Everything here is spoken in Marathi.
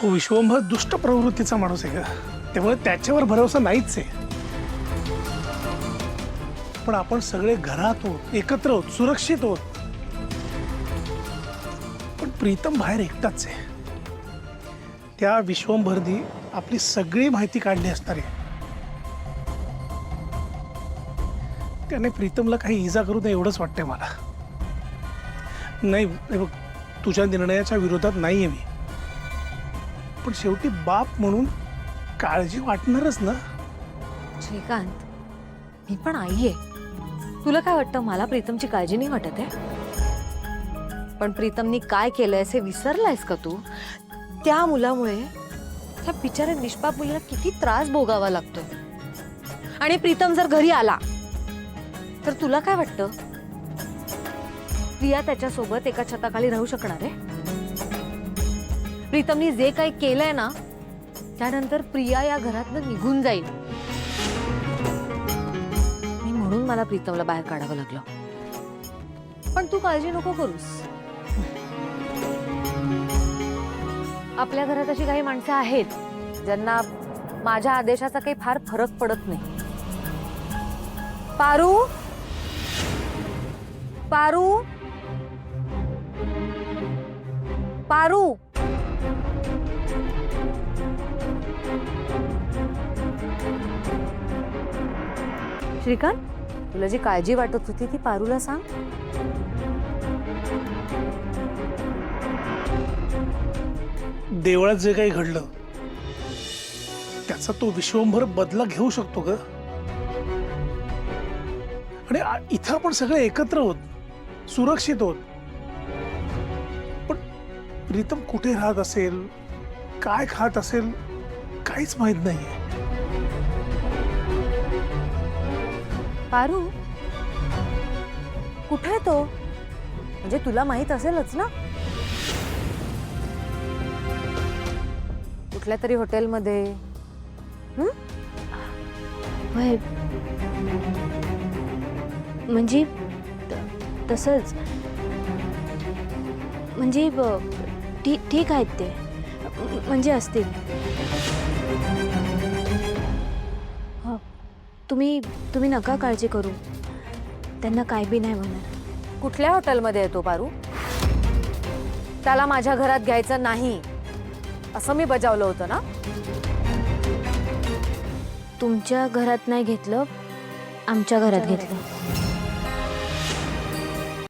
तो विश्वंभर दुष्ट प्रवृत्तीचा माणूस आहे का, त्यामुळे त्याच्यावर भरोसा नाहीच आहे. पण आपण सगळे घरात आहोत, एकत्र आहोत, सुरक्षित आहोत. पण प्रीतम बाहेर एकटाच आहे. त्या विश्वंभरनी आपली सगळी माहिती काढली असणार आहे. त्याने प्रीतमला काही इजा करू नये एवढंच वाटतंय मला. नाही बघ, तुझ्या निर्णयाच्या विरोधात नाहीये मी, पण शेवटी बाप म्हणून काळजी वाटणारच ना. श्रीकांत, मी पण आई आहे. तुला काय वाटतं मला प्रीतमची काळजी नाही वाटत आहे? पण प्रीतमनी काय केलंय हे विसरलायस का तू? त्या मुलामुळे त्या बिचाऱ्या निष्पाप मुलीला किती त्रास भोगावा लागतोय. आणि प्रीतम जर घरी आला तर तुला काय वाटतं प्रिया त्याच्यासोबत एका छताखाली राहू शकणार आहे? प्रीतमनी जे काही केलंय ना, त्यानंतर प्रिया या घरातनं निघून जाईल. म्हणून मला प्रीतमला बाहेर काढावं लागलं. पण तू काळजी नको करूस. आपल्या घरात अशी काही माणसं आहेत ज्यांना माझ्या आदेशाचा काही फार फरक पडत नाही. पारू, पारू, पारू. श्रीकांत, तुला जी काळजी वाटत होती ती पारूला सांग. देवळात जे काही घडलं त्याचा तो विश्वंभर बदला घेऊ शकतो ग. आणि इथं आपण सगळे एकत्र आहोत, सुरक्षित आहोत. पण प्रीतम कुठे राहत असेल, काय खात असेल, काहीच माहित नाहीये. पारू, कुठे आहे तो? म्हणजे तुला माहित असेलच ना? कुठल्या तरी हॉटेलमध्ये. होय, म्हणजे तसंच. म्हणजे ठीक आहेत ते, म्हणजे असतील. तुम्ही नका काळजी करू, त्यांना काय बी नाही होणार. कुठल्या हॉटेलमध्ये आहे तो पारू? त्याला माझ्या घरात घ्यायचं नाही असं मी बजावलं होतं ना. तुमच्या घरात नाही घेतलं, आमच्या घरात घेतलं.